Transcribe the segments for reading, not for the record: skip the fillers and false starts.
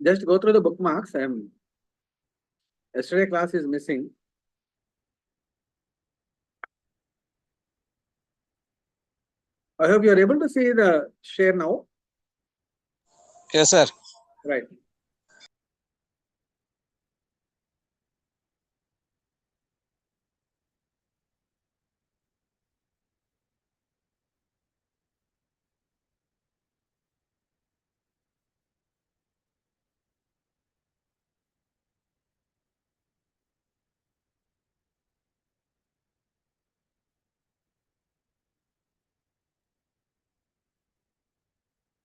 Just go through the bookmarks. Yesterday class is missing. I hope you are able to see the share now. Yes, sir. Right.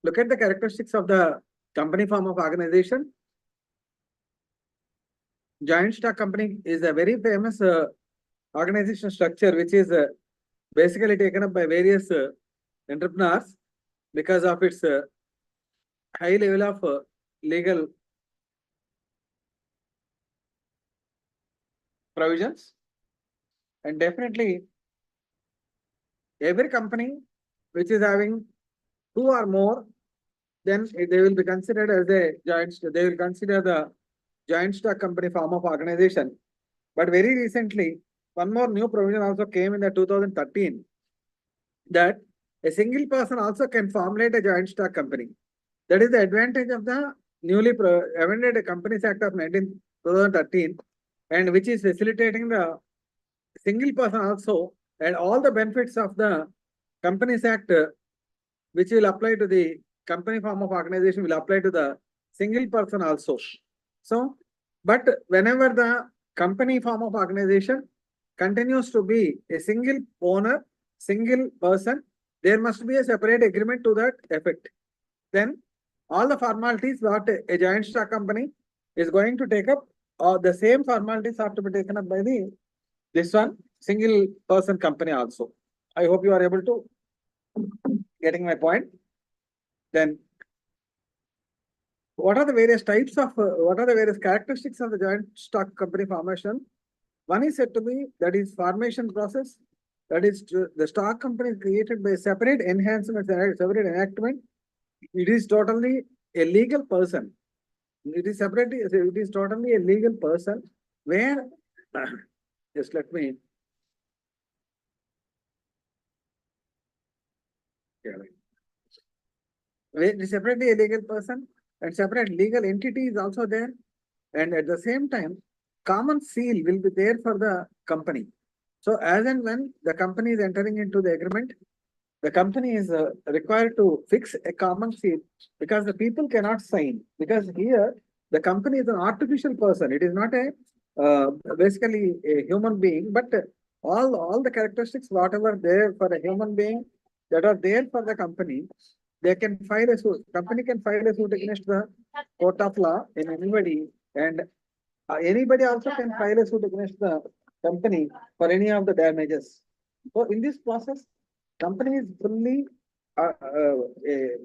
Look at the characteristics of the company form of organization. Joint stock company is a very famous organization structure, which is basically taken up by various entrepreneurs because of its high level of legal provisions. And definitely, every company which is having two or more, then they will be considered as a joint. They will consider the joint stock company form of organization. But very recently, one more new provision also came in the 2013 that a single person also can formulate a joint stock company. That is the advantage of the newly amended Companies Act of 2013, and which is facilitating the single person also, and all the benefits of the Companies Act, which will apply to the company form of organization, will apply to the single person also. So, but whenever the company form of organization continues to be a single owner, single person, there must be a separate agreement to that effect. Then all the formalities what a joint stock company is going to take up, the same formalities have to be taken up by the this one single person company also. I hope you are able to getting my point. Then what are the various types of what are the various characteristics of the joint stock company formation? One is said to be that is formation process. That is the stock company is created by separate enhancements and separate enactment. It is totally a legal person. It is separately. It is totally a legal person where just let me. Yeah, it is separately a legal person and separate legal entity is also there. And at the same time, common seal will be there for the company. So as and when the company is entering into the agreement, the company is required to fix a common seal because the people cannot sign. Because here, the company is an artificial person. It is not a basically a human being, but all the characteristics, whatever there for a human being that are there for the company, they can file a suit. Company can file a suit against the court of law in anybody, and anybody also can file a suit against the company for any of the damages. So in this process, company is fully a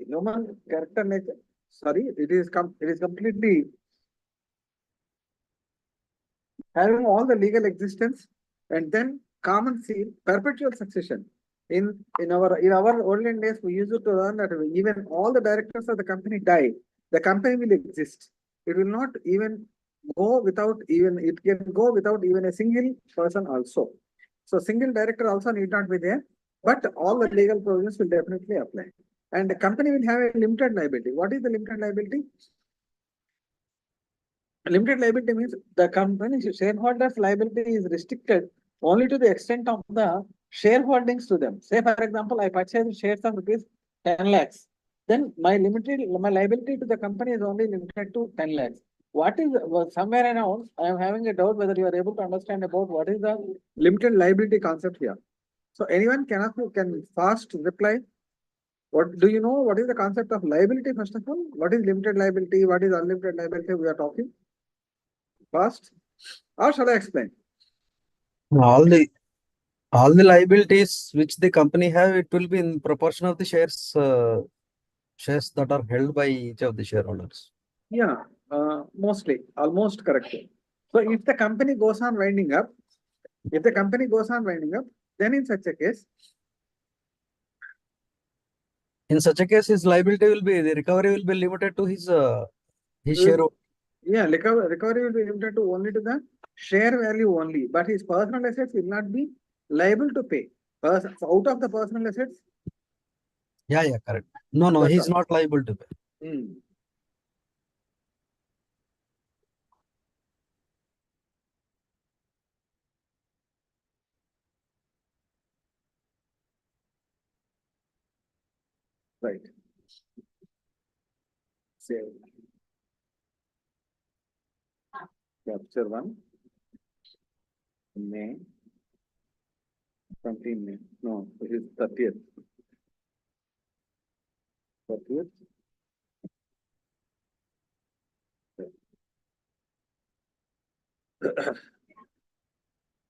human character nature. Sorry, it is completely having all the legal existence, and then common seal, perpetual succession. In our olden days, we used to learn that even all the directors of the company die, the company will exist. It will not even go without even it can go without even a single person also. So single director also need not be there, but all the legal provisions will definitely apply. And the company will have a limited liability. What is the limited liability? Limited liability means the company's shareholders' liability is restricted only to the extent of the shareholdings to them. Say, for example, I purchase shares of rupees 10 lakhs. Then my liability to the company is only limited to 10 lakhs. What is somewhere around? I am having a doubt whether you are able to understand about what is the limited liability concept here. So anyone can fast reply. What do you know? What is the concept of liability first of all? What is limited liability? What is unlimited liability? We are talking. Fast? Or shall I explain? All the all the liabilities which the company have, it will be in proportion of the shares that are held by each of the shareholders. Yeah, mostly, almost correct. So if the company goes on winding up, then in such a case, In such a case, his liability will be, the recovery will be limited to his His share. Yeah, recovery will be limited to only to the share value only, but his personal assets will not be liable to pay. Out of the personal assets, Yeah, correct. No, that's he's all. not liable to pay. Right. Save. Capture 1. May. 20 May. No, it is 30th. 30th.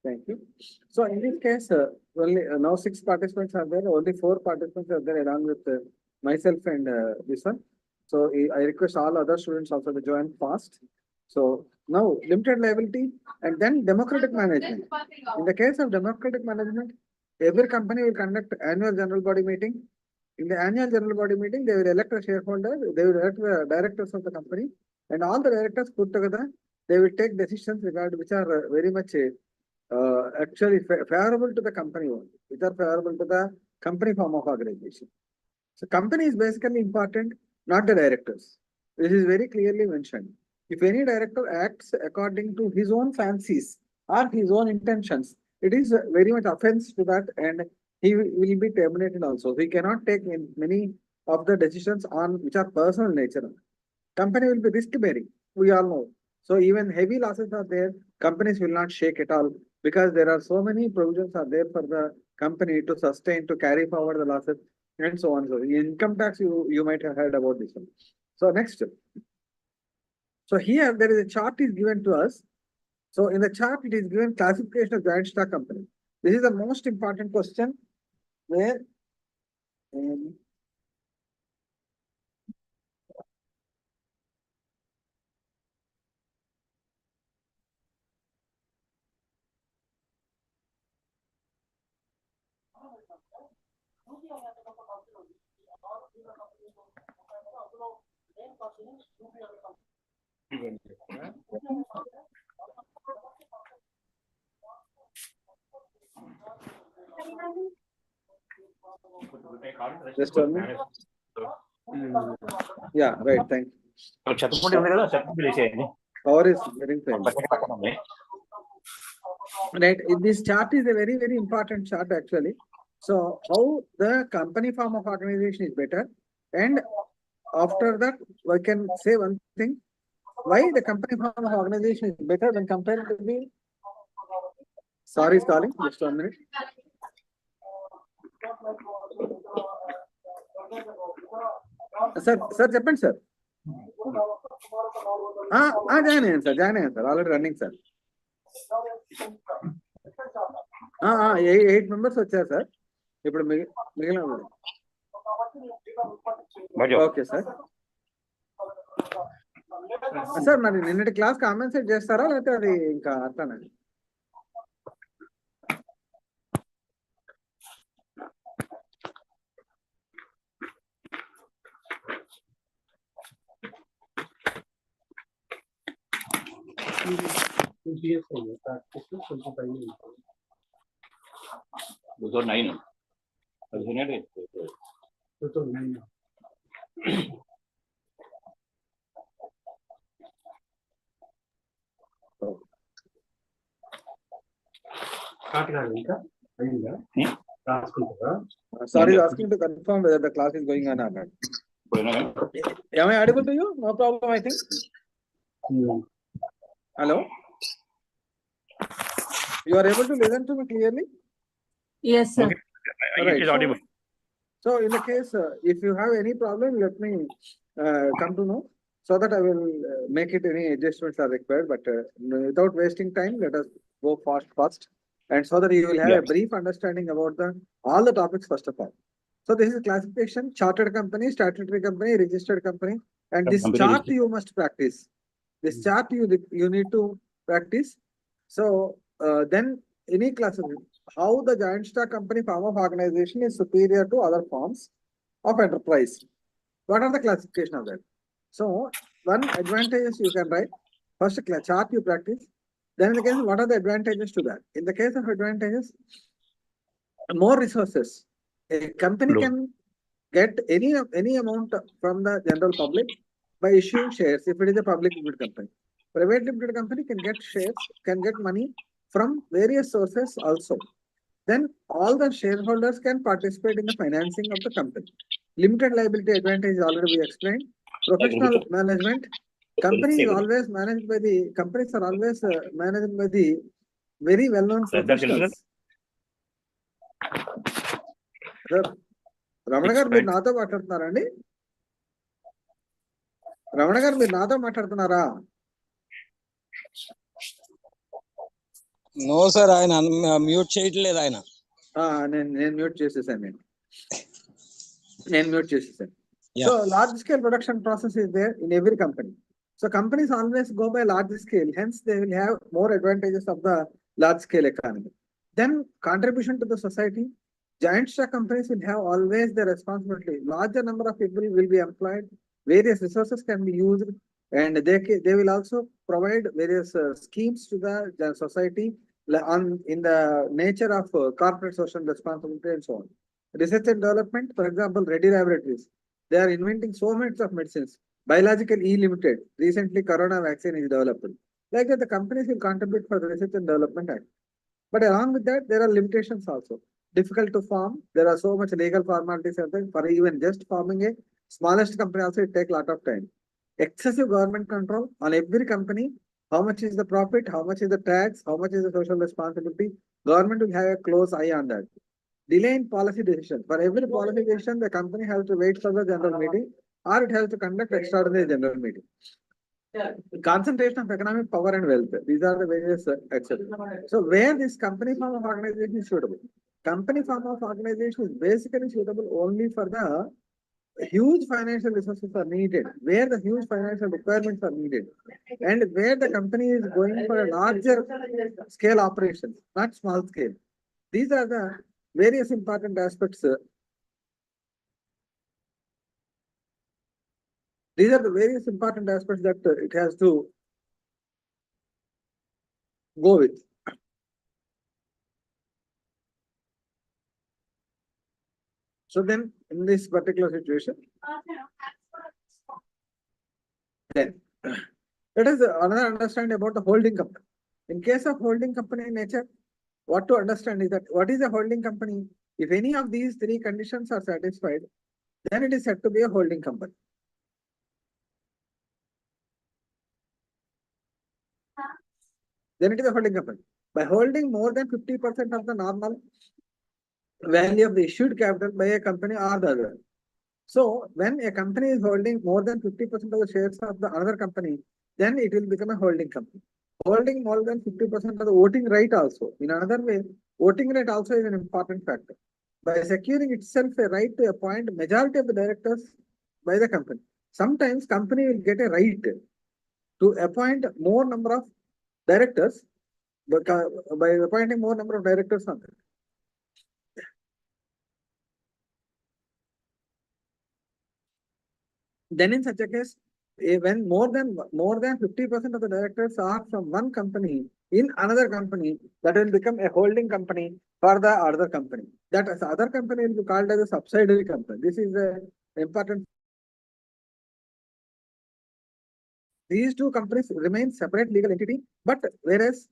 Thank you. So in this case, only now 6 participants are there. Only 4 participants are there along with myself and this one. So I request all other students also to join fast. So now limited liability and then democratic management. In the case of democratic management, every company will conduct annual general body meeting. In the annual general body meeting, they will elect a shareholder, they will elect the directors of the company, and all the directors put together, they will take decisions regarding which are very much actually favorable to the company only, which are favorable to the company form of organization. So company is basically important, not the directors. This is very clearly mentioned. If any director acts according to his own fancies or his own intentions, it is very much offense to that, and he will be terminated also. We cannot take many of the decisions on which are personal nature. Company will be risk bearing. We all know. So even heavy losses are there, companies will not shake at all because there are so many provisions are there for the company to sustain, to carry forward the losses and so on. So in income tax, you might have heard about this one. So next. So here there is a chart is given to us. So in the chart, it is given classification of joint stock company. This is the most important question where just tell me. Yeah, right. Thank you. Power is very fine. Right. This chart is a very, very important chart actually. So how the company form of organization is better, and after that I can say one thing: why the company form of organization is better when compared to the. Sorry, is calling. Just 1 minute. Sir, చెప్పండి sir. Join అయ్యాను sir already running sir. 8 members వచ్చారు sir. ఇప్పుడు మిగిలిన okay sir. Sir మరి నిన్నటి class compensate చేస్తారా లేకపోతే అది ఇంకా అట్లానే? Sorry, asking to confirm whether the class is going on or not. Am I audible to you? No problem, I think. Hello? You are able to listen to me clearly? Yes, sir. Okay. Right. It is audible. So in the case, if you have any problem, let me come to know so that I will make it any adjustments are required. But without wasting time, let us go fast. And so that you will have a brief understanding about all the topics first of all. So this is classification, chartered company, statutory company, registered company. And this chart you must practice. This chart you need to practice. So then any classification, how the joint stock company form of organization is superior to other forms of enterprise. What are the classification of that? So one advantages you can write. First chart you practice. Then in the case, what are the advantages to that? In the case of advantages, more resources. A company can get any amount from the general public by issuing shares if it is a public limited company. Private limited company can get shares, can get money from various sources also. Then all the shareholders can participate in the financing of the company. Limited liability advantage already we explained. Professional management. Companies are always managed by the very well-known professionals. Sir, Ramana గారు మీరు నాతో మాట్లాడుతున్నారా అండి? రమణ గారు మీరు నాతో మాట్లాడుతున్నారా? No sir, ఆయన మ్యూట్ చేయట్లేదు ఆయన. నేను మ్యూట్ చేసేసాను. So large scale production process is there in every company. So companies always go by large scale, hence they will have more advantages of the large scale economy. Then contribution to the society. Giant stock companies will have always the responsibility. Larger number of people will be employed. Various resources can be used, and they will also provide various schemes to the society in the nature of corporate social responsibility and so on. Research and development, for example, Reddy Laboratories. They are inventing so much of medicines. Biological E Limited. Recently, corona vaccine is developed. Like that, the companies will contribute for the Research and Development Act. But along with that, there are limitations also. Difficult to form. There are so much legal formalities for even just forming a smallest company also it takes a lot of time. Excessive government control on every company. How much is the profit? How much is the tax? How much is the social responsibility? Government will have a close eye on that. Delay in policy decision. For every policy decision, the company has to wait for the general meeting or it has to conduct extraordinary general meeting. Concentration of economic power and wealth. These are the various exceptions. So where this company form of organization is suitable? Company form of organization is basically suitable only for the huge financial resources are needed, where the huge financial requirements are needed, and where the company is going for a larger scale operations, not small scale. These are the various important aspects. These are the various important aspects that it has to go with. So then, in this particular situation, then let us another understand about the holding company. In case of holding company nature, what to understand is that what is a holding company? If any of these three conditions are satisfied, then it is said to be a holding company. Then it is a holding company. By holding more than 50% of the normal value of the issued capital by a company or the other. So when a company is holding more than 50% of the shares of the other company, then it will become a holding company. Holding more than 50% of the voting right also. In another way, voting right also is an important factor. By securing itself a right to appoint majority of the directors by the company. Sometimes company will get a right to appoint more number of directors by appointing more number of directors on that. Then in such a case, when more than 50% of the directors are from one company in another company, that will become a holding company for the other company. That other company will be called as a subsidiary company. This is an important. These two companies remain separate legal entity, but whereas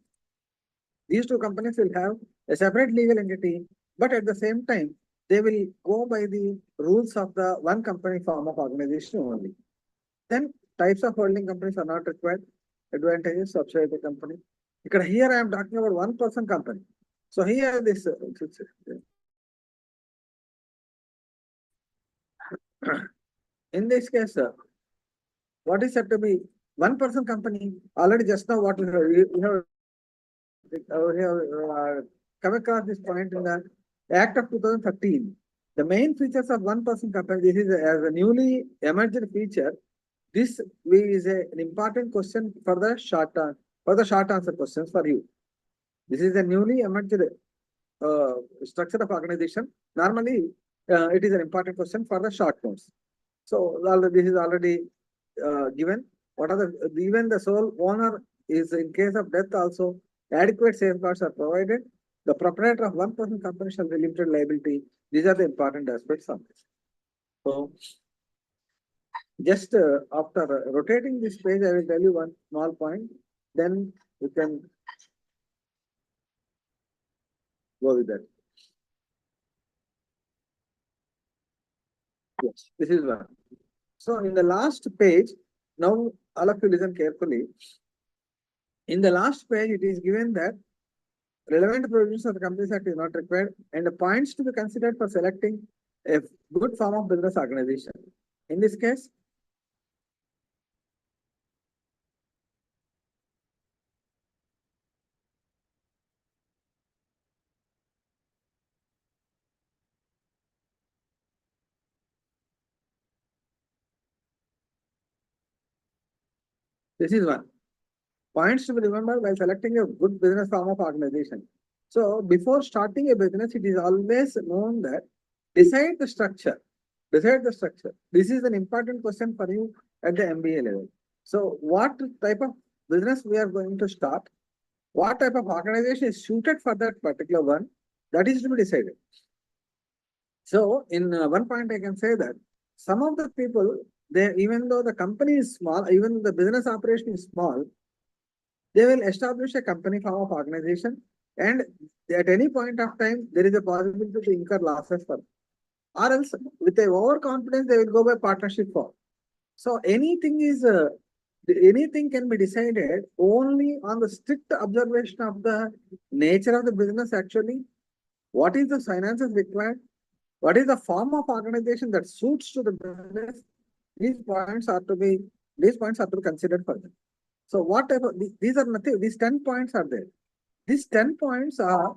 these two companies will have a separate legal entity, but at the same time, they will go by the rules of the one company form of organization only. Then types of holding companies are not required. Advantages, subsidiary company. Here I am talking about one person company. So here this in this case, what is said to be one person company? Already just now what we have come across this point in the Act of 2013. The main features of one person company, this is as a newly emerged feature. This is an important question for the short answer questions for you. This is a newly emerged structure of organization. Normally, it is an important question for the short notes. So this is already given. what are the, even the sole owner is in case of death also, adequate safeguards are provided. The proprietor of 1% company shall be limited liability. These are the important aspects of this. So, just after rotating this page, I will tell you one small point. Then you can go with that. Yes, this is one. So in the last page, now all of you listen carefully. In the last page, it is given that relevant provisions of the Companies Act is not required and the points to be considered for selecting a good form of business organization. In this case, this is one. Points to be remembered while selecting a good business form of organization. So before starting a business, it is always known that decide the structure. Decide the structure. This is an important question for you at the MBA level. So what type of business we are going to start? What type of organization is suited for that particular one? That is to be decided. So in one point, I can say that some of the people, they, even though the company is small, even the business operation is small, they will establish a company form of organization, and at any point of time, there is a possibility to incur losses for them. Or else, with a overconfidence, they will go by partnership form. So anything can be decided only on the strict observation of the nature of the business actually. What is the finances required? What is the form of organization that suits to the business? These points are to be considered further. So what type of, these are nothing, these 10 points are there. These 10 points are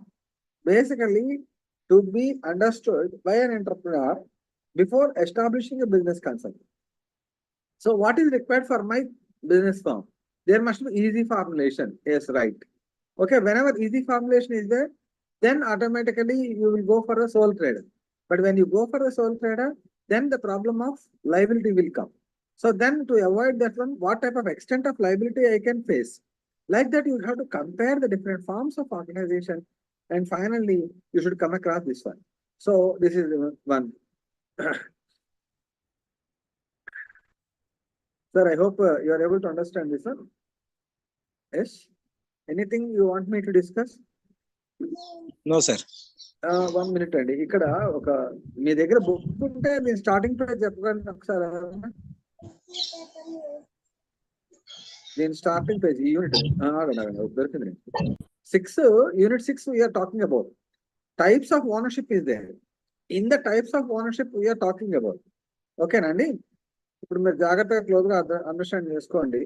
basically to be understood by an entrepreneur before establishing a business concept. So what is required for my business firm? There must be easy formulation. Yes, right. Okay, whenever easy formulation is there, then automatically you will go for a sole trader. But when you go for a sole trader, then the problem of liability will come. So then to avoid that one, what type of extent of liability I can face? Like that, you have to compare the different forms of organization. And finally, you should come across this one. So this is one. Sir, I hope you are able to understand this one. Yes? Anything you want me to discuss? No, sir. 1 minute అండి ఇక్కడ ఒక మీ దగ్గర book ఉంటే నేను starting page చెప్పగలను ఒకసారి నేను starting page unit దొరికింది 6 unit 6 we're talking about types of ownership is there in the types of ownership we're talking about ఓకేనండి ఇప్పుడు మీరు జాగ్రత్తగా క్లోజ్ గా అండర్స్టాండ్ చేసుకోండి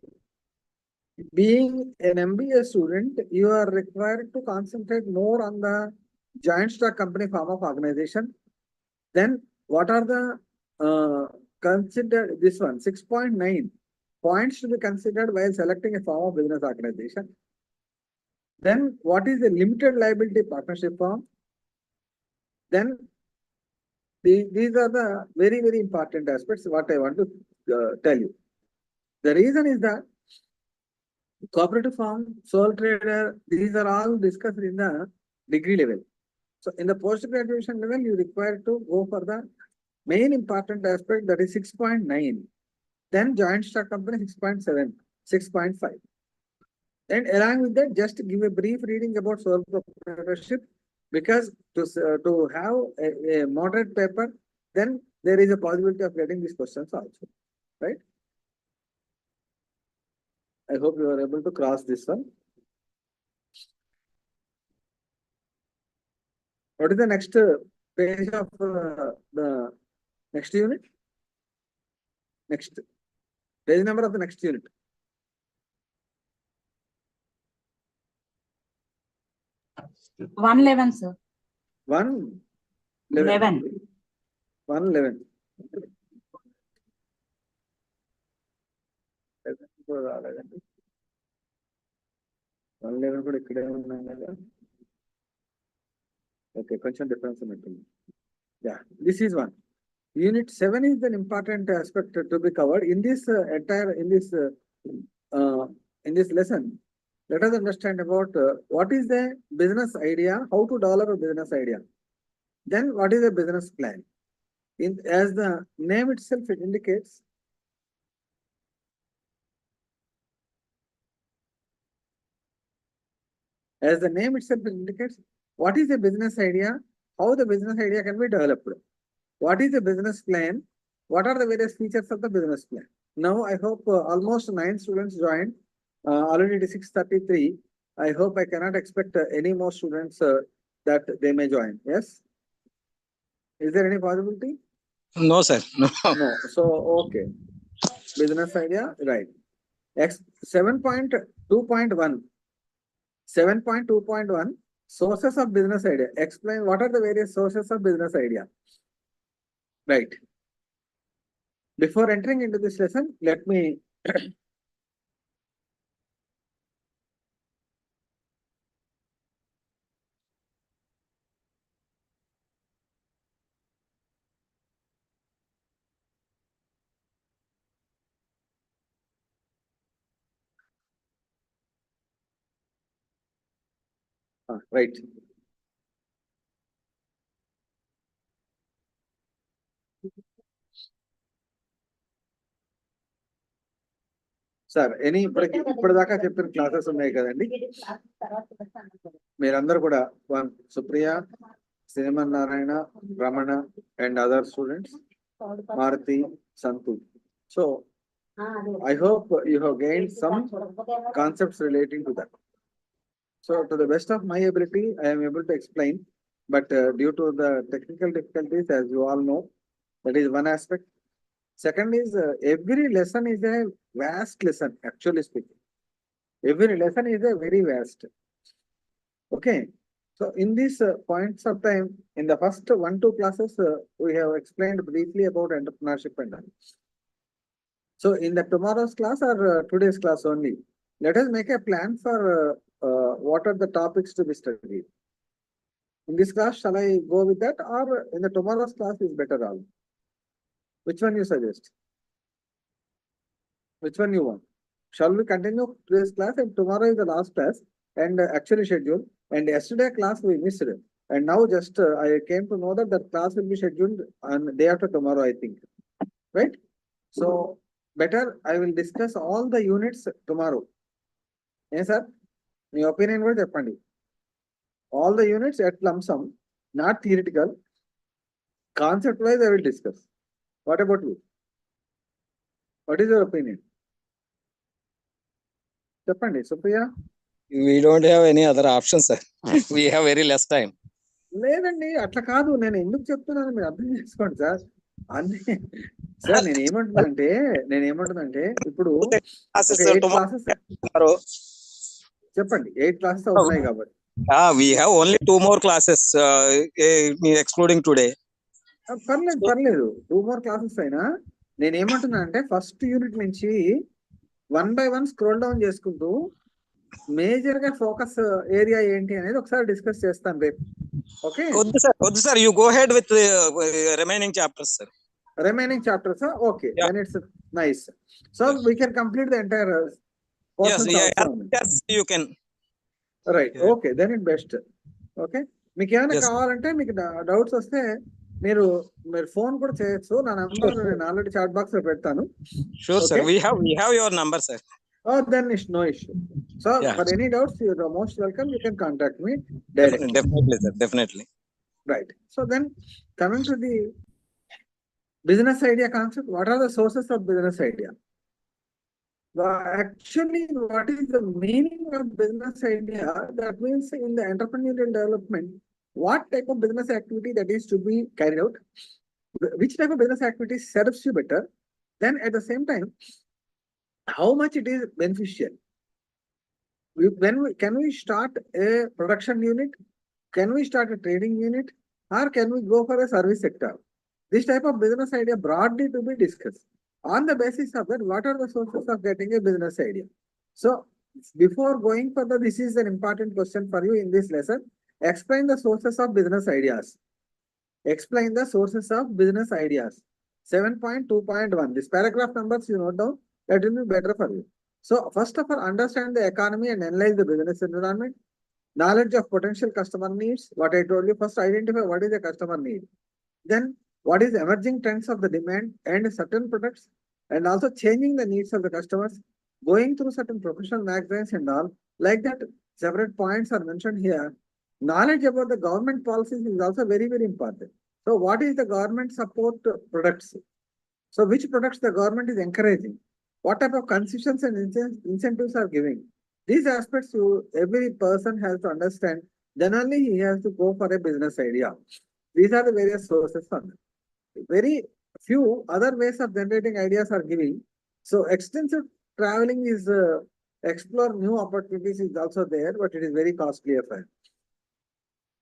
being an MBA student, you are required to concentrate more on the joint stock company form of organization. Then what are the considered this one 6.9 points to be considered while selecting a form of business organization. Then what is the limited liability partnership form? Then these are the very, very important aspects what I want to tell you. The reason is that cooperative form, sole trader, these are all discussed in the degree level. So in the post-graduation level, you require to go for the main important aspect, that is 6.9. Then joint stock company 6.7, 6.5. And along with that, just give a brief reading about sole proprietorship, because to have a moderate paper, then there is a possibility of getting these questions also, right? I hope you are able to cross this one. What is the next page of the next unit? Next page number of the next unit. 111, sir. 111. 111. కూడా ఇక్కడే ఉన్నాం కదా okay కొంచెం difference ఉన్నట్టుంది yeah this is one unit 7 is an important aspect to be covered in this entire in this lesson, let us understand about what is the business idea, how to develop a business idea. Then what is a business plan? As the name itself it indicates, what is a business idea, how the business idea can be developed. What is the business plan? What are the various features of the business plan? Now, I hope almost 9 students joined. Already it is 6:33. I hope I cannot expect any more students that they may join. Yes? Is there any possibility? No, sir. No. No. So, okay. Business idea, right. 7.2.1. 7.2.1. Sources of business idea. Explain what are the various sources of business idea. Right. Before entering into this lesson, let me right. Sir any ఇప్పటిదాకా చెప్పిన classes ఉన్నాయి కదండి, మీరందరూ కూడా Supriya, Sriman Narayana, Ramana and other students, Maruti, Santu. So I hope you have gained some concepts relating to that. So to the best of my ability, I am able to explain, but due to the technical difficulties, as you all know, that is one aspect. Second is every lesson is a vast lesson, actually speaking. Every lesson is a very vast. Okay. So in these points of time, in the first 1-2 classes, we have explained briefly about entrepreneurship and all. So in the tomorrow's class or today's class only, let us make a plan for what are the topics to be studied. In this class, shall I go with that, or in the tomorrow's class is better all? Which one you suggest? Which one you want? Shall we continue today's class and tomorrow is the last class and actually scheduled, and yesterday class we missed it. And now just I came to know that the class will be scheduled on day after tomorrow, I think. Right? So better I will discuss all the units tomorrow. Yes, sir? My opinion was చెప్పండి. All the units at lump sum, not theoretical. Concept wise I will discuss. What about you? What is your opinion? చెప్పండి Supriya. We don't have any other options, sir. We have very less time. లేదండి అట్లా కాదు, నేను ఎందుకు చెప్తున్నాను మీరు అర్థం చేసుకోండి సార్. అన్ని సార్ నేనేమంటున్నానంటే ఇప్పుడు Classes, ఒక 8 క్లాసెస్ tomorrow. చెప్పండి, 8 క్లాసెస్ ఉన్నాయి కాబట్టి. We have only 2 more classes, excluding today. పర్లేదు 2 more క్లాసెస్ అయినా నేనేమంటున్నానంటే ఫస్ట్ యూనిట్ నుంచి 1 by 1 స్క్రోల్ డౌన్ చేసుకుంటూ మేజర్ గా ఫోకస్ ఏరియా ఏంటి అనేది ఒకసారి డిస్కస్ చేస్తాను రేపు. ఓకే వద్దు sir, you go ahead with the remaining chapters, sir. Remaining chapters, okay. Yeah. Then it's nice. So Yes. we can complete the entire portions Yes, also. yes, you can. Right. Yeah. Okay, then it best. Okay. మీకు ఏమైనా Yes. కావాలంటే మీకు doubts వస్తే మీరు phone కూడా చేయొచ్చు. నా number నేను ఆల్రెడీ చాట్ బాక్స్ లో పెడతాను. Sure, sir. Okay. We have your number, sir. Oh, then it's no issue. So Yeah. for any doubts, you are most welcome. You can contact me directly. Definitely, sir. Definitely. Right. So then coming to the business idea concept, what are the sources of business idea? Actually, what is the meaning of business idea? That means in the entrepreneurial development, what type of business activity that is to be carried out, which type of business activity serves you better, then at the same time, how much it is beneficial. Can we start a production unit? Can we start a trading unit? Or can we go for a service sector? This type of business idea broadly to be discussed. On the basis of that, what are the sources of getting a business idea? So before going further, this is an important question for you in this lesson. Explain the sources of business ideas. Explain the sources of business ideas. 7.2.1. This paragraph numbers you note down, that will be better for you. So first of all, understand the economy and analyze the business environment. Knowledge of potential customer needs. What I told you, first identify what is the customer need. Then what is the emerging trends of the demand and certain products, and also changing the needs of the customers, going through certain professional magazines and all. Like that, several points are mentioned here. Knowledge about the government policies is also very, very important. So what is the government support products? So which products the government is encouraging? What type of concessions and incentives are giving? These aspects every person has to understand. Then only he has to go for a business idea. These are the various sources on that. Very few other ways of generating ideas are giving. So extensive traveling is explore new opportunities is also there, but it is very costly affair.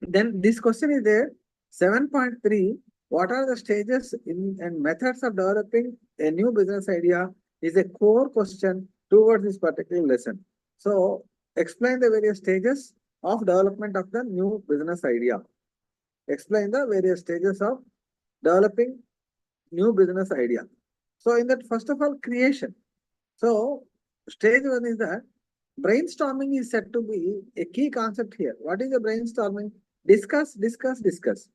Then this question is there. 7.3. What are the stages and methods of developing a new business idea is a core question towards this particular lesson. So explain the various stages of development of the new business idea. Explain the various stages of developing new business idea. So in that, first of all, creation. So stage one is that brainstorming is said to be a key concept here. What is the brainstorming? Discuss, discuss, discuss.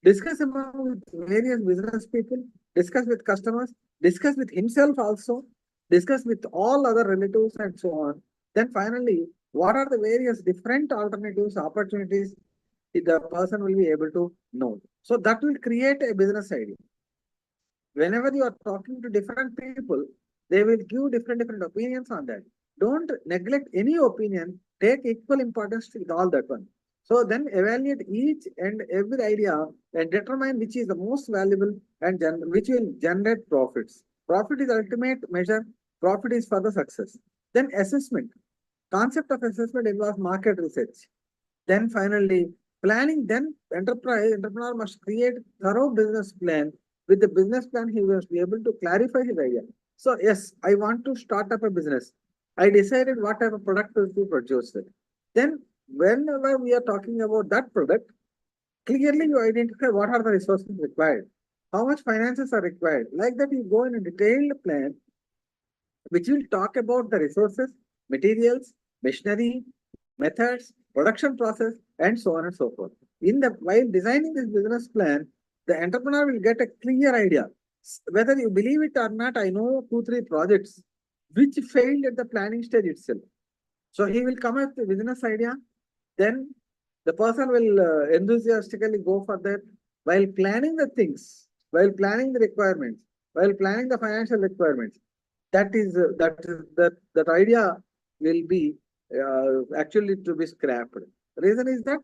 Discuss among various business people, discuss with customers, discuss with himself also, discuss with all other relatives and so on. Then finally, what are the various different alternatives, opportunities the person will be able to know. So that will create a business idea. Whenever you are talking to different people, they will give different opinions on that. Don't neglect any opinion. Take equal importance to all that one. So then evaluate each and every idea and determine which is the most valuable and which will generate profits. Profit is ultimate measure. Profit is for the success. Then assessment. Concept of assessment involves market research. Then finally, planning. Then entrepreneur must create thorough business plan. With the business plan, he must be able to clarify his idea. So yes, I want to start up a business. I decided what type of product will be produced. Then whenever we are talking about that product, clearly you identify what are the resources required, how much finances are required. Like that, you go in a detailed plan, which will talk about the resources, materials, machinery, methods, production process, and so on and so forth. While designing this business plan, the entrepreneur will get a clear idea. Whether you believe it or not, I know 2-3 projects which failed at the planning stage itself. So he will come up with a business idea, then the person will enthusiastically go for that. While planning the things, while planning the requirements, while planning the financial requirements, that idea will be actually to be scrapped. Reason is that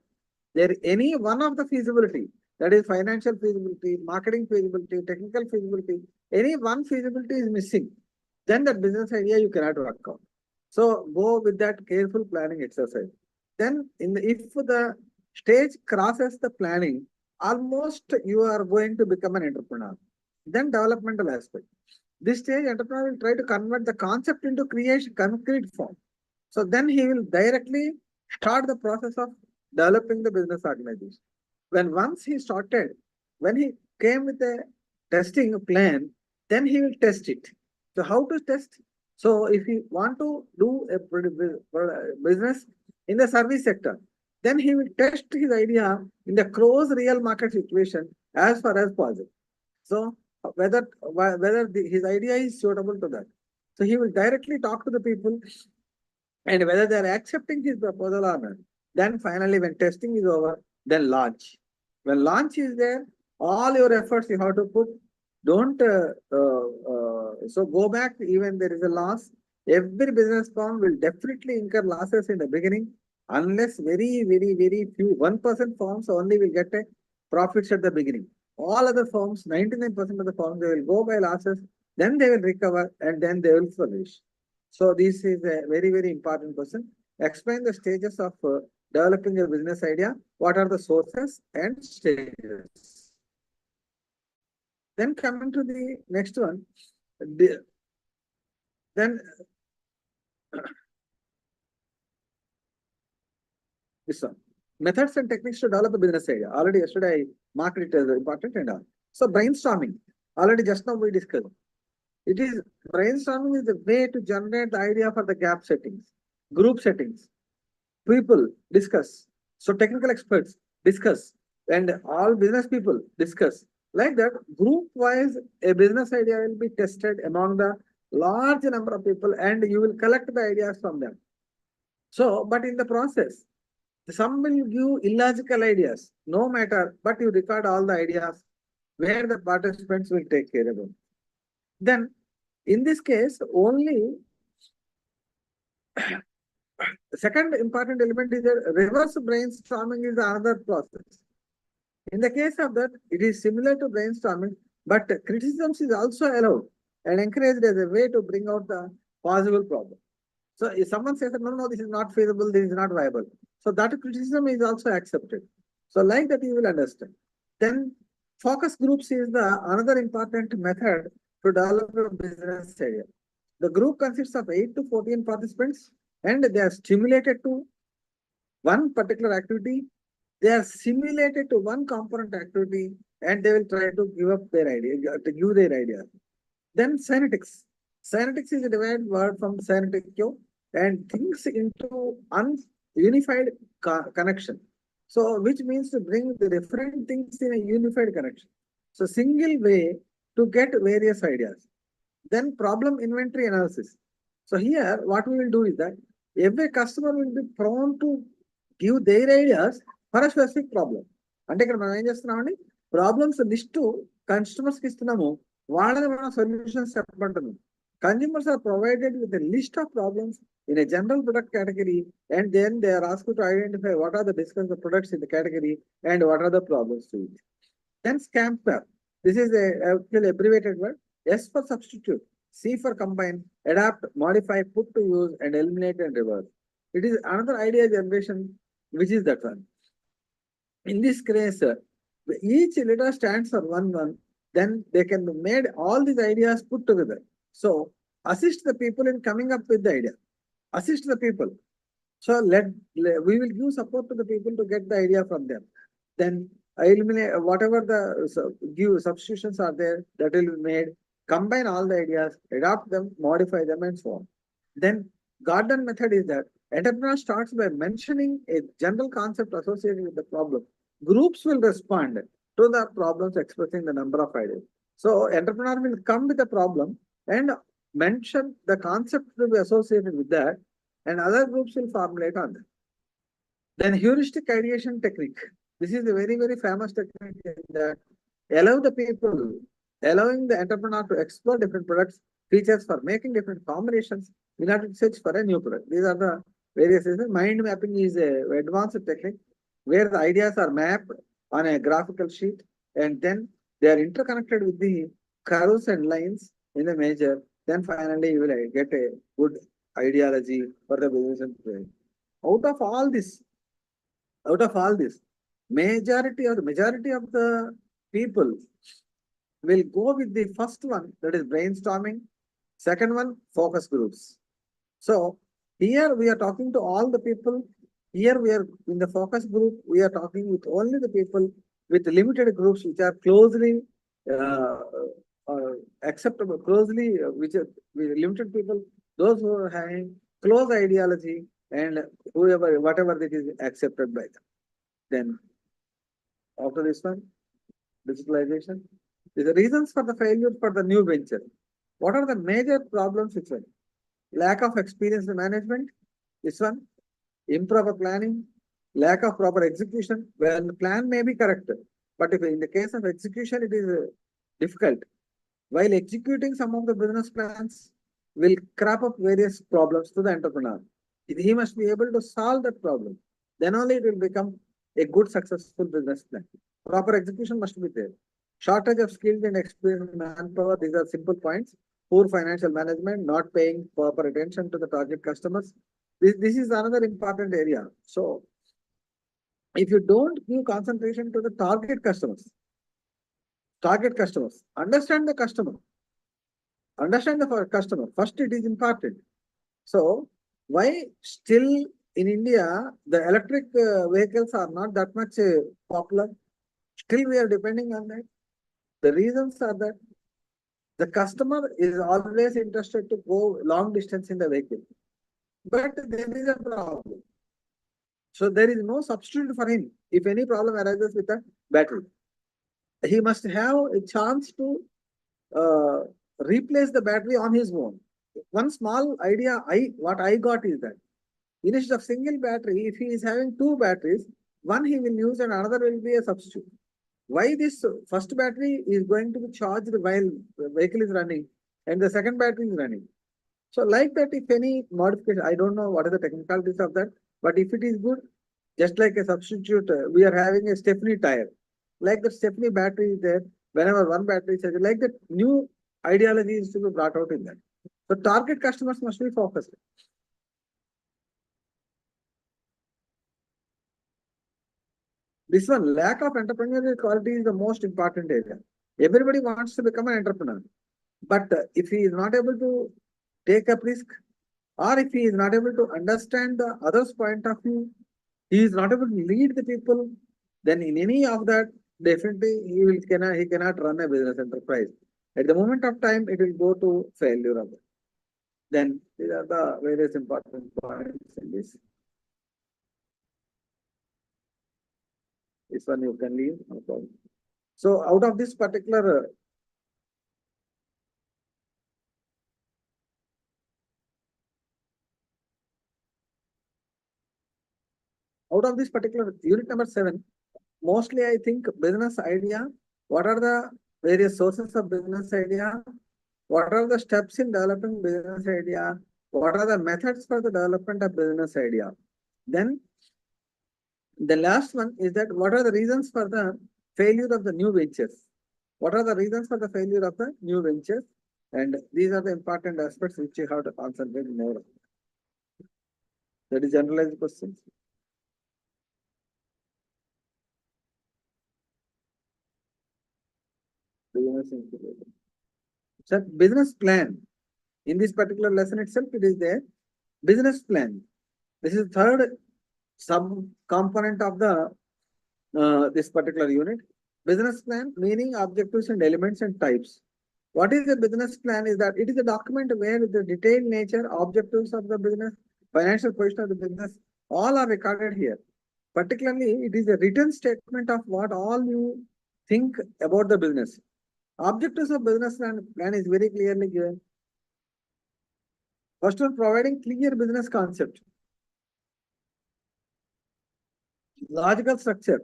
there any one of the feasibility, that is financial feasibility, marketing feasibility, technical feasibility, any one feasibility is missing, then that business idea you cannot work out. So go with that careful planning exercise. Then if the stage crosses the planning, almost you are going to become an entrepreneur. Then developmental aspect. This stage, entrepreneur will try to convert the concept into creation, concrete form. So then he will directly start the process of developing the business organization. Once he started, when he came with a testing plan, then he will test it. So how to test? So if you want to do a business in the service sector, then he will test his idea in the close real market situation as far as possible. So whether his idea is suitable to that. So he will directly talk to the people and whether they are accepting his proposal or not. Then finally, when testing is over, then launch. When launch is there, all your efforts you have to put. Don't so go back even there is a loss. Every business firm will definitely incur losses in the beginning, unless very few 1% firms only will get a profits at the beginning. All other firms, 99% of the firms, they will go by losses, then they will recover and then they will flourish. So this is a very important question. Explain the stages of developing a business idea. What are the sources and stages? Then coming to the next one, then this one. Methods and techniques to develop a business idea. Already yesterday I marked it as important and all. So brainstorming. Already just now we discussed. It is brainstorming is the way to generate the idea for the gap settings, group settings. People discuss. So technical experts discuss, and all business people discuss. Like that, group wise, a business idea will be tested among the large number of people, and you will collect the ideas from them. So, but in the process, some will give illogical ideas, no matter, but you record all the ideas where the participants will take care of them. Then, in this case, only the second important element is that reverse brainstorming is another process. In the case of that, it is similar to brainstorming, but criticisms is also allowed and encouraged as a way to bring out the possible problem. So if someone says that no, this is not feasible, this is not viable. So that criticism is also accepted. So like that you will understand. Then focus groups is the another important method to develop a business idea. The group consists of 8 to 14 participants and they are stimulated to one particular activity. They are simulated to one component activity and they will try to give up their idea, to give their idea. Then cynetics. Cynetics is a derived word from cyneticchio and thinks into unified connection. So, which means to bring the different things in a unified connection. So, single way to get various ideas. Then problem inventory analysis. So, here what we will do is that every customer will be prone to give their ideas for a specific problem. అంటే ఇక్కడ మనం ఏం చేస్తున్నామండి problems list customers కి ఇస్తున్నాము వాళ్ళని మనం solutions చెప్పమంటున్నాం. Consumers are provided with a list of problems in a general product category and then they are asked to identify what are the discussed products in the category and what are the problems to it. Then SCAMPR. This is a actually abbreviated word. S for substitute, C for combine, adapt, modify, put to use and eliminate and reverse. It is another idea generation which is that one. In this case, each letter stands for one, then they can be made all these ideas put together. So assist the people in coming up with the idea. Assist the people. So we will give support to the people to get the idea from them. Then eliminate whatever the give substitutions are there that will be made. Combine all the ideas, adapt them, modify them, and so on. Then garden method is that entrepreneur starts by mentioning a general concept associated with the problem. Groups will respond to the problems expressing the number of ideas. So entrepreneur will come with a problem and mention the concept to be associated with that, and other groups will formulate on that. Then heuristic ideation technique. This is a very, very famous technique that allowing the entrepreneur to explore different products, features for making different combinations in order to search for a new product. These are the various reasons. Mind mapping is a advanced technique where the ideas are mapped on a graphical sheet and then they are interconnected with the curves and lines in the major. Then finally you will get a good ideology for the business and trade. Out of all this, majority of the people will go with the first one, that is brainstorming. Second one, focus groups. So here we are talking to all the people. Here we are in the focus group. We are talking with only the people with limited groups which are closely acceptable, which are limited people, those who are having close ideology and whatever that is accepted by them. Then after this one, digitalization. The reasons for the failure for the new venture. What are the major problems? Which one? Lack of experience in management. This one. Improper planning. Lack of proper execution. Well, the plan may be correct, but if in the case of execution, it is difficult. While executing some of the business plans will crop up various problems to the entrepreneur. He must be able to solve that problem. Then only it will become a good, successful business plan. Proper execution must be there. Shortage of skilled and experienced manpower. These are simple points. Poor financial management, not paying proper attention to the target customers. This is another important area. So, if you don't give concentration to the target customers, understand the customer. First, it is important. So, why still in India the electric vehicles are not that much popular? Still, we are depending on that. The reasons are that The customer is always interested to go long distance in the vehicle. But there is a problem. So there is no substitute for him if any problem arises with the battery. He must have a chance to replace the battery on his own. One small idea what I got is that instead of single battery, if he is having two batteries, one he will use and another will be a substitute. Why this first battery is going to be charged while the vehicle is running and the second battery is running? So like that, if any modification, I don't know what are the technicalities of that, but if it is good, just like a substitute, we are having a Stepney tire. Like the Stepney battery is there, whenever one battery is charged, like that new ideology is to be brought out in that. So target customers must be focused. This one, lack of entrepreneurial quality is the most important area. Everybody wants to become an entrepreneur. But if he is not able to take up risk, or if he is not able to understand the other's point of view, he is not able to lead the people, then in any of that, definitely he cannot run a business enterprise. At the moment of time, it will go to failure of it. Then these are the various important points in this. This one you can leave, no problem. So out of this particular unit number 7, mostly I think business idea. What are the various sources of business idea? What are the steps in developing business idea? What are the methods for the development of business idea? Then the last one is that what are the reasons for the failure of the new ventures? What are the reasons for the failure of the new ventures? And these are the important aspects which you have to concentrate more. That is generalized questions. So business plan. In this particular lesson itself, it is there. Business plan. This is third sub-component of the this particular unit. Business plan, meaning, objectives, and elements and types. What is a business plan? Is that it is a document where the detailed nature, objectives of the business, financial position of the business, all are recorded here. Particularly, it is a written statement of what all you think about the business. Objectives of business plan is very clearly given. First one, providing clear business concept. Logical structure.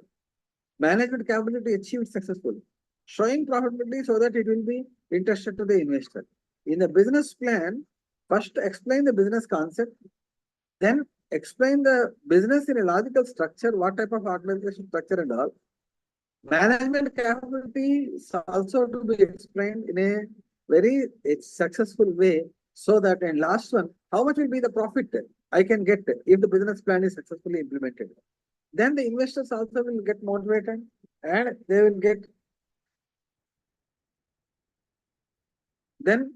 Management capability to achieve it successfully. Showing profitability so that it will be interested to the investor. In the business plan, first explain the business concept, then explain the business in a logical structure, what type of organization structure and all. Management capability is also to be explained in a very successful way, so that, and last one, how much will be the profit I can get if the business plan is successfully implemented. Then the investors also will get motivated and they will get an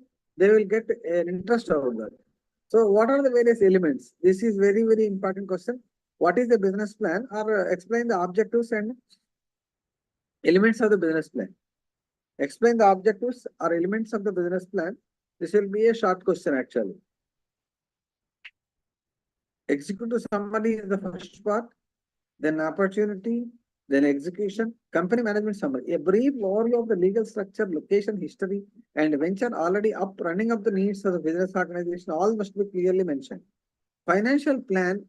interest out of that. So what are the various elements? This is very, very important question. What is the business plan? Or explain the objectives and elements of the business plan. Explain the objectives or elements of the business plan. This will be a short question actually. Executive summary is the first part, then opportunity, then execution, company management summary. A brief overview of the legal structure, location, history, and venture already up, running up the needs of the business organization, all must be clearly mentioned. Financial plan,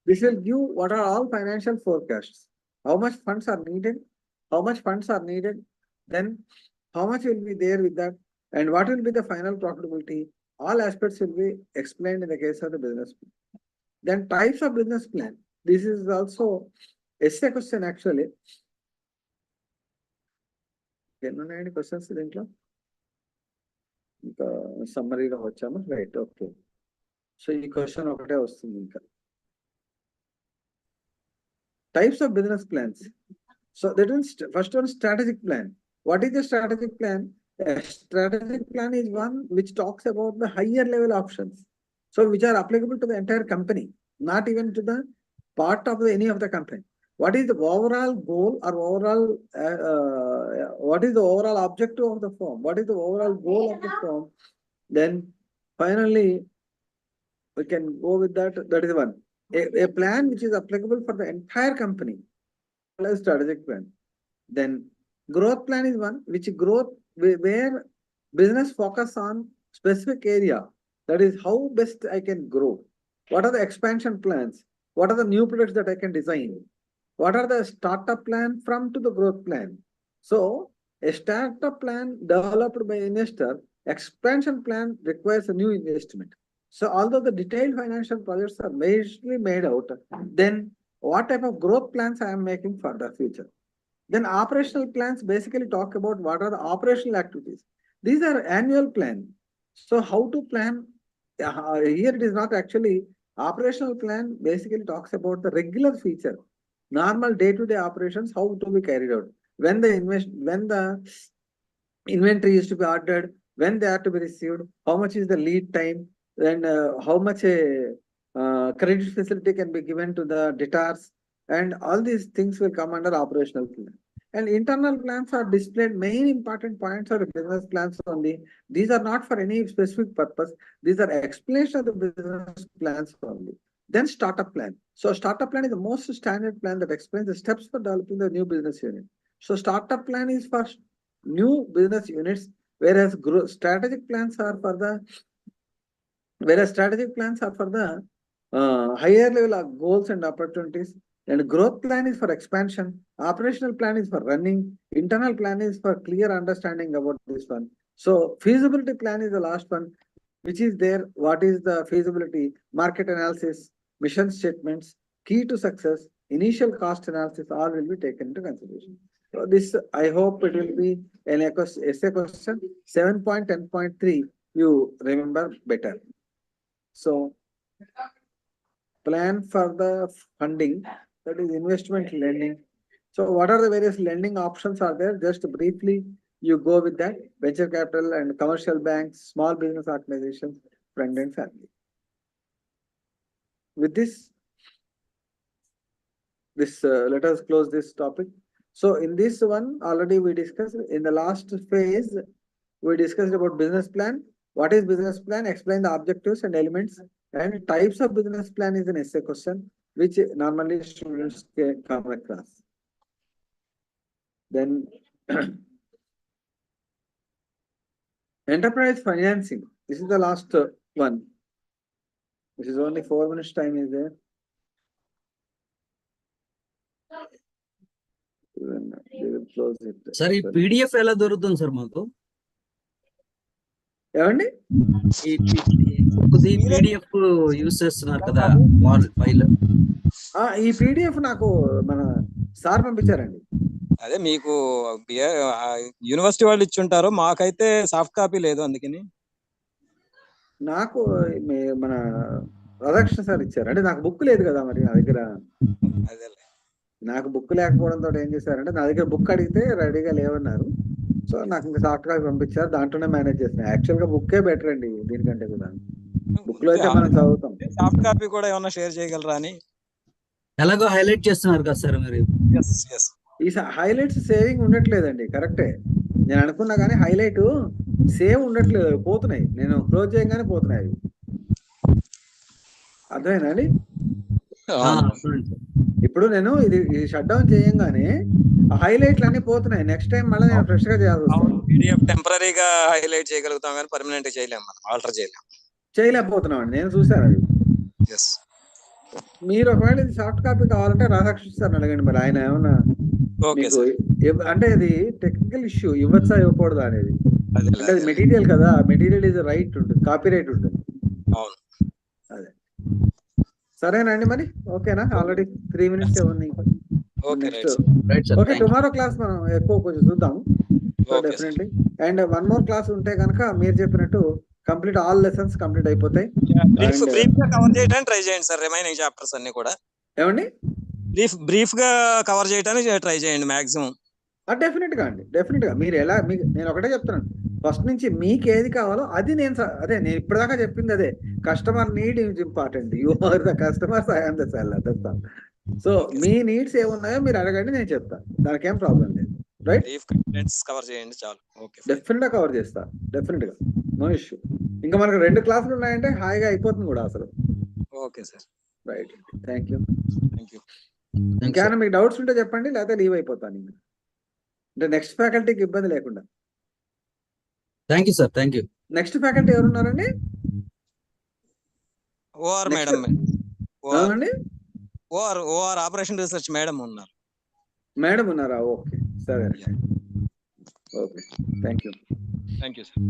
this will give what are all financial forecasts. How much funds are needed, then how much will be there with that, and what will be the final profitability. All aspects will be explained in the case of the business plan. Then types of business plan. This is also essay question actually. Any questions దీంట్లో ఇంకా సమ్మరీగా వచ్చాము right okay so ఈ question ఒకటే వస్తుంది ఇంకా types of business plans. So that is first one, strategic plan. What is the strategic plan? A strategic plan is one which talks about the higher level options, so which are applicable to the entire company, not even to the part of any of the company. what is the overall goal or overall, what is the overall objective of the firm? What is the overall goal of the firm? Then finally, we can go with that. That is one. A plan which is applicable for the entire company, plus strategic plan. Then growth plan is one, which growth where business focus on specific area. That is how best I can grow. What are the expansion plans? What are the new products that I can design? What are the startup plan from to the growth plan? So a startup plan developed by investor, expansion plan requires a new investment. So although the detailed financial projects are majorly made out, then what type of growth plans I am making for the future? Then operational plans basically talk about what are the operational activities. These are annual plan. So how to plan? Here it is not actually operational plan. Basically talks about the regular feature, normal day-to-day operations, how to be carried out. When the inventory is to be ordered, when they are to be received, how much is the lead time, and how much a credit facility can be given to the debtors, and all these things will come under operational plan. And internal plans are displayed. Main important points are business plans only. These are not for any specific purpose. These are explanation of the business plans only. Then startup plan. So startup plan is the most standard plan that explains the steps for developing the new business unit. So startup plan is for new business units, whereas strategic plans are for the higher level of goals and opportunities. And growth plan is for expansion. Operational plan is for running. Internal plan is for clear understanding about this one. So feasibility plan is the last one, which is there. What is the feasibility? Market analysis, mission statements, key to success, initial cost analysis, all will be taken into consideration. So this, I hope it will be an essay question. 7.10.3, you remember better. So plan for the funding, that is investment lending. So what are the various lending options are there? Just briefly, you go with that. Venture capital and commercial banks, small business organizations, friend and family. With this, let us close this topic. So in this one, already we discussed in the last phase, we discussed about business plan. What is business plan? Explain the objectives and elements, and types of business plan is an essay question, which normally students come across. Then enterprise financing. This is the last one. This is only 4 minutes time is there. They will close it. Sir ఈ PDF ఎలా దొరుకుతుంది sir మాకు? ఏమండి? ఈ PDF use చేస్తున్నారు కదా file. ఈ PDF నాకు మన సార్ పంపించారండి. అదే మీకు యూనివర్సిటీ వాళ్ళు ఇచ్చుంటారు, మాకైతే సాఫ్ట్ కాపీ లేదు, అందుకని. నాకు మన రాధాకృష్ణ సార్ ఇచ్చారు. అంటే నాకు బుక్ లేదు కదా మరి నా దగ్గర. అదే నాకు బుక్ లేకపోవడంతో ఏం చేశారంటే, నా దగ్గర బుక్ అడిగితే రెడీగా లేవన్నారు. సో నాకు ఇంకా సాఫ్ట్ కాపీ పంపించారు, దాంట్లోనే మేనేజ్ చేస్తున్నాను. యాక్చువల్ గా బుక్కే బెటర్ అండి దీనికంటే కూడా. బుక్ లో అయితే మనం చదువుతాం. సాఫ్ట్ కాపీ కూడా ఏమన్నా షేర్ చేయగలరా అని. ఎలాగో హైలైట్ చేస్తున్నారు కదా సార్ మీరు. ఈ హైలైట్స్ సేవింగ్ ఉండట్లేదండి. కరెక్టే, నేను అనుకున్నా కానీ హైలైట్ సేవ్ ఉండట్లేదు, పోతున్నాయి. నేను క్లోజ్ చేయగానే పోతున్నాయి. అర్థమైందా అండి? ఇప్పుడు నేను ఇది షట్ డౌన్ చేయంగానే హైలైట్లు అన్ని పోతున్నాయి. నెక్స్ట్ టైం మళ్ళీ నేను ఫ్రెష్ గా చేయాల్సి వస్తుంది. పీడిఎఫ్ టెంపరరీగా హైలైట్ చేయగలుగుతాం కానీ పర్మనెంట్ చేయలేము, మనం ఆల్టర్ చేయలేకపోతున్నాం అండి. నేను చూసాను అది. మీరు ఒకవేళ ఇది సాఫ్ట్ కాపీ కావాలంటే రాధాకృష్ణ సార్ అడగండి, మరి ఆయన ఏమన్నా అంటే అది టెక్నికల్ ఇష్యూ, ఇవ్వచ్చా ఇవ్వకూడదా అనేది. అంటే అది మెటీరియల్ కదా, మెటీరియల్ ఇస్ రైట్ ఉంటుంది, కాపీ రైట్ ఉంటుంది. అదే సరేనండి మరి. ఓకేనా? ఆల్రెడీ 3 minutes ఉన్నాయి. ఓకే, టుమారో క్లాస్ మనం ఎక్కువ కొంచెం చూద్దాం డెఫినెట్లీ. అండ్ 1 more క్లాస్ ఉంటే కనుక మీరు చెప్పినట్టు కంప్లీట్ ఆల్ లెసన్స్ కంప్లీట్ అయిపోతాయి. కవర్ చేయడానికి ట్రై చేయండి సార్, రిమైనింగ్ చాప్టర్స్ అన్ని కూడా. ఏమండి? బ్రీఫ్ గా కవర్ చేయడానికి ట్రై చేయండి మాక్సిమం. డెఫినెట్ గా అండి, డెఫినెట్ గా. మీరు ఎలా, నేను ఒకటే చెప్తున్నాను, ఫస్ట్ నుంచి మీకు ఏది కావాలో అది నేను ఇప్పటిదాకా చెప్పింది అదే. Customer need is important. You are the customers, I am the seller. So Okay, మీ నీడ్స్ ఏమున్నాయో మీరు అడగండి, నేను చెప్తాను, దానికి ఏం ప్రాబ్లం లేదు. రైట్, బ్రీఫ్ కంటెంట్స్ కవర్ చేయండి చాలు. Okay fine. డెఫినెట్ గా కవర్ చేస్తా, డెఫినెట్ గా, నో ఇష్యూ. ఇంకా మనకు 2 క్లాసులు ఉన్నాయంటే హాయిగా అయిపోతుంది కూడా అసలు. Okay sir, right, thank you. Thank you. Thanks, sir. ఇంకేమైనా మీకు డౌట్స్ ఉంటే చెప్పండి, లేకపోతే లీవ్ అయిపోతాను ఇంకా. అంటే నెక్స్ట్ ఫ్యాకల్టీకి ఇబ్బంది లేకుండా. Thank you, sir. Thank you. Next faculty ఎవరున్నారండి? OR Next. మేడం, అవునండి, ఓఆర్ ఆపరేషన్ రీసెర్చ్ మేడం ఉన్నారు. మేడం ఉన్నారా? ఓకే, సరే, okay, thank you. Thank you sir.